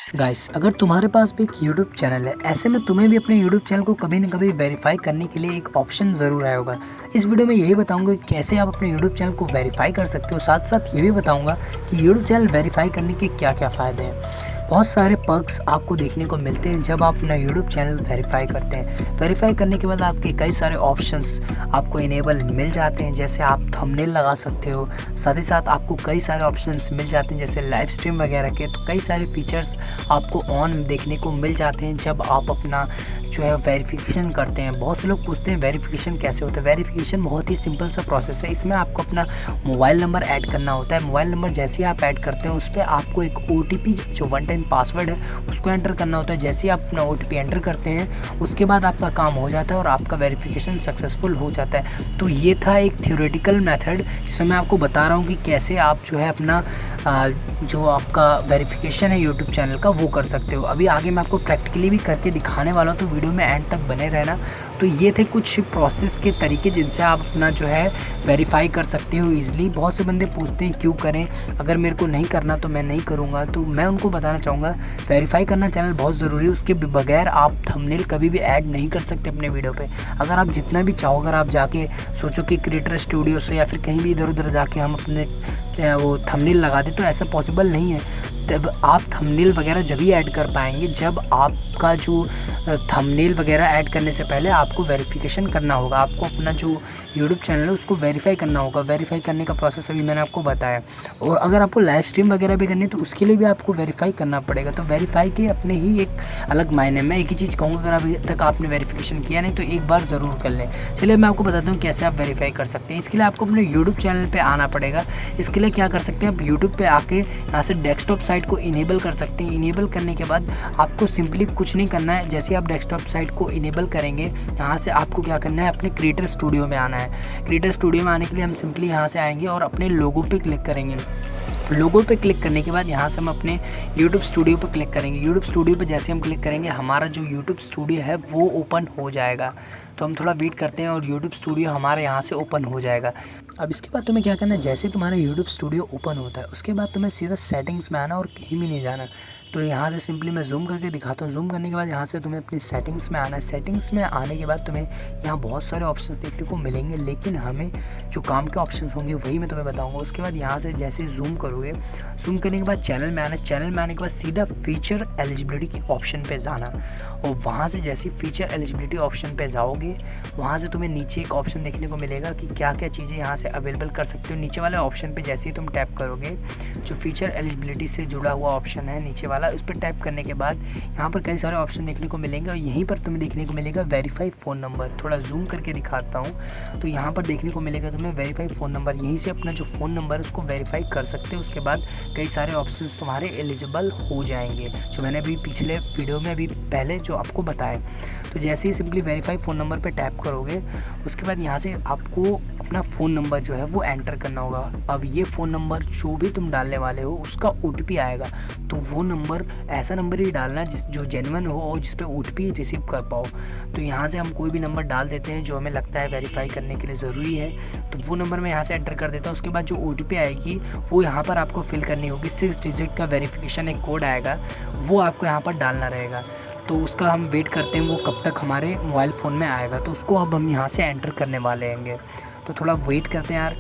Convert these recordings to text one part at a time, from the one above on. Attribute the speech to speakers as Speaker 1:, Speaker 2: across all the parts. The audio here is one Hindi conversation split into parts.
Speaker 1: गाइस, अगर तुम्हारे पास भी एक यूट्यूब चैनल है, ऐसे में तुम्हें भी अपने यूट्यूब चैनल को कभी न कभी वेरीफाई करने के लिए एक ऑप्शन ज़रूर आया होगा। इस वीडियो में यही बताऊंगा कि कैसे आप अपने यूट्यूब चैनल को वेरीफाई कर सकते हो। साथ साथ ये भी बताऊंगा कि यूट्यूब चैनल वेरीफाई करने के क्या क्या फ़ायदे हैं। बहुत सारे पर्क्स आपको देखने को मिलते हैं जब आप अपना यूट्यूब चैनल वेरीफाई करते हैं। वेरीफाई करने के बाद आपके कई सारे ऑप्शंस आपको इनेबल मिल जाते हैं, जैसे आप थंबनेल लगा सकते हो। साथ ही साथ आपको कई सारे ऑप्शंस मिल जाते हैं जैसे लाइव स्ट्रीम वगैरह के। तो कई सारे फीचर्स आपको ऑन देखने को मिल जाते हैं जब आप अपना जो है वेरिफिकेशन करते हैं। बहुत से लोग पूछते हैं वेरिफिकेशन कैसे होता है। वेरिफिकेशन बहुत ही सिंपल सा प्रोसेस है। इसमें आपको अपना मोबाइल नंबर ऐड करना होता है। मोबाइल नंबर जैसे ही आप ऐड करते हैं उस पर आपको एक OTP जो वन टाइम पासवर्ड है उसको एंटर करना होता है। जैसे ही आप अपना OTP एंटर करते हैं उसके बाद आपका काम हो जाता है और आपका वेरिफिकेशन सक्सेसफुल हो जाता है। तो ये था एक थ्योरेटिकल मेथड जिसमें मैं आपको बता रहा हूँ कि कैसे आप जो है अपना जो आपका वेरिफिकेशन है यूट्यूब चैनल का वो कर सकते हो। अभी आगे मैं आपको प्रैक्टिकली भी करके दिखाने वाला हूँ, तो वीडियो में एंड तक बने रहना। तो ये थे कुछ प्रोसेस के तरीके जिनसे आप अपना जो है वेरीफाई कर सकते हो ईज़िली। बहुत से बंदे पूछते हैं क्यों करें, अगर मेरे को नहीं करना तो मैं नहीं करूँगा। तो मैं उनको बताना चाहूँगा वेरीफाई करना चैनल बहुत ज़रूरी है। उसके बगैर आप थंबनेल कभी भी ऐड नहीं कर सकते अपने वीडियो पे। अगर आप जितना भी चाहो, अगर आप जाके सोचो कि क्रिएटर स्टूडियो से या फिर कहीं भी इधर उधर जाके हम अपने वो थंबनेल लगा दें, तो ऐसा पॉसिबल नहीं है। तब आप थंबनेल वगैरह जब ही ऐड कर पाएंगे जब आपका जो थंबनेल वगैरह ऐड करने से पहले आपको वेरिफिकेशन करना होगा। आपको अपना जो यूट्यूब चैनल है उसको वेरीफाई करना होगा। वेरीफाई करने का प्रोसेस अभी मैंने आपको बताया। और अगर आपको लाइव स्ट्रीम वगैरह भी करनी है तो उसके लिए भी आपको वेरीफाई करना पड़ेगा। तो वेरीफाई के अपने ही एक अलग मायने। मैं एक ही चीज़ कहूँगा, अगर अभी तक आपने वेरिफिकेशन किया नहीं तो एक बार ज़रूर कर लें। चलिए मैं आपको बताता हूँ कैसे आप वेरीफाई कर सकते हैं। इसके लिए आपको अपने यूट्यूब चैनल पर आना पड़ेगा। इसके लिए क्या कर सकते हैं, आप यूट्यूब पर आके यहाँ से डेस्कटॉप साइट को इनेबल कर सकते हैं। इनेबल करने के बाद आपको सिंपली कुछ नहीं करना है। जैसे आप डेस्कटॉप साइट को इनेबल करेंगे, यहाँ से आपको क्या करना है, अपने क्रिएटर स्टूडियो में आना है। क्रिएटर स्टूडियो में आने के लिए हम सिंपली यहाँ से आएंगे और अपने लोगो पे क्लिक करेंगे। लोगो पे क्लिक करने के बाद यहाँ से हम अपने यूट्यूब स्टूडियो पे क्लिक करेंगे। यूट्यूब स्टूडियो पे जैसे हम क्लिक करेंगे हमारा जो यूट्यूब स्टूडियो है वो ओपन हो जाएगा। तो हम थोड़ा वेट करते हैं और यूट्यूब स्टूडियो हमारे यहाँ से ओपन हो जाएगा। अब इसके बाद तुम्हें क्या करना है, जैसे तुम्हारा यूट्यूब स्टूडियो ओपन होता है उसके बाद तुम्हें सीधा सेटिंग्स में आना और कहीं भी नहीं जाना। तो यहाँ से सिंपली मैं जूम करके दिखाता हूँ। जूम करने के बाद यहाँ से तुम्हें अपनी सेटिंग्स में आना है। सेटिंग्स में आने के बाद तुम्हें यहाँ बहुत सारे ऑप्शंस देखने को मिलेंगे, लेकिन हमें जो काम के ऑप्शंस होंगे वही मैं तुम्हें बताऊँगा। उसके बाद यहाँ से जैसे जूम करोगे, जूम करने के बाद चैनल में आना। चैनल में आने के बाद सीधा फीचर एलिजिबिलिटी के ऑप्शन पे जाना और वहाँ से जैसे फीचर एलिजिबिलिटी ऑप्शन पे जाओगे वहाँ से तुम्हें नीचे एक ऑप्शन देखने को मिलेगा कि क्या क्या चीज़ें यहाँ से अवेलेबल कर सकते हो। नीचे वाले ऑप्शन पे जैसे ही तुम टैप करोगे, जो फीचर एलिजिबिलिटी से जुड़ा हुआ ऑप्शन है नीचे वाला, उस पर टैप करने के बाद यहाँ पर कई सारे ऑप्शन देखने को मिलेंगे और यहीं पर तुम्हें देखने को मिलेगा वेरीफाई फ़ोन नंबर। थोड़ा जूम करके दिखाता हूँ तो यहाँ पर देखने को मिलेगा तुम्हें वेरीफाई फ़ोन नंबर। यहीं से अपना जो फ़ोन नंबर है उसको वेरीफाई कर सकते हो। उसके बाद कई सारे ऑप्शन तुम्हारे एलिजिबल हो जाएंगे, जो मैंने अभी पिछले वीडियो में अभी पहले जो आपको बताया। तो जैसे ही सिंपली वेरीफाई फ़ोन नंबर पे टैप करोगे उसके बाद यहाँ से आपको अपना फ़ोन नंबर जो है वो एंटर करना होगा। अब ये फ़ोन नंबर जो भी तुम डालने वाले हो उसका OTP आएगा, तो वो नंबर ऐसा नंबर ही डालना जो जेन्युइन हो और जिस पे OTP रिसीव कर पाओ। तो यहाँ से हम कोई भी नंबर डाल देते हैं जो हमें लगता है वेरीफाई करने के लिए ज़रूरी है। तो वो नंबर मैं यहाँ से एंटर कर देता हूँ। उसके बाद जो OTP आएगी वो यहाँ पर आपको फिल करनी होगी। 6 डिजिट का वेरिफिकेशन एक कोड आएगा, वो आपको यहाँ पर डालना रहेगा। तो उसका हम वेट करते हैं वो कब तक हमारे मोबाइल फ़ोन में आएगा। तो उसको अब हम यहाँ से एंटर करने वाले हैंगे। तो थोड़ा वेट करते हैं यार।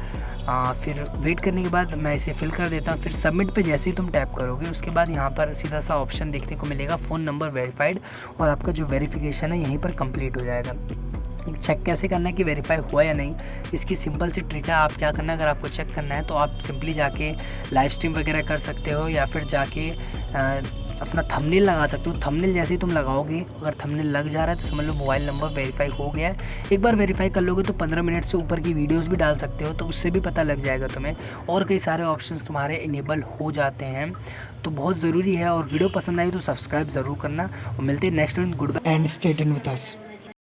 Speaker 1: फिर वेट करने के बाद मैं इसे फिल कर देता हूँ। फिर सबमिट पे जैसे ही तुम टैप करोगे उसके बाद यहाँ पर सीधा सा ऑप्शन देखने को मिलेगा फ़ोन नंबर वेरीफाइड, और आपका जो वेरिफिकेशन है यहीं पर कंप्लीट हो जाएगा। चेक कैसे करना है कि वेरीफाई हुआ या नहीं, इसकी सिंपल सी ट्रिक है। आप क्या करना है, अगर आपको चेक करना है तो आप सिंपली जाके लाइव स्ट्रीम वगैरह कर सकते हो या फिर जाके अपना थंबनेल लगा सकते हो। थंबनेल जैसे ही तुम लगाओगे, अगर थंबनेल लग जा रहा है तो समझ लो मोबाइल नंबर वेरीफाई हो गया है। एक बार वेरीफाई कर लोगे तो 15 मिनट से ऊपर की वीडियोस भी डाल सकते हो, तो उससे भी पता लग जाएगा तुम्हें। और कई सारे ऑप्शंस तुम्हारे इनेबल हो जाते हैं, तो बहुत ज़रूरी है। और वीडियो पसंद आई तो सब्सक्राइब ज़रूर करना और मिलते हैं next video. Goodbye and stay tuned with us.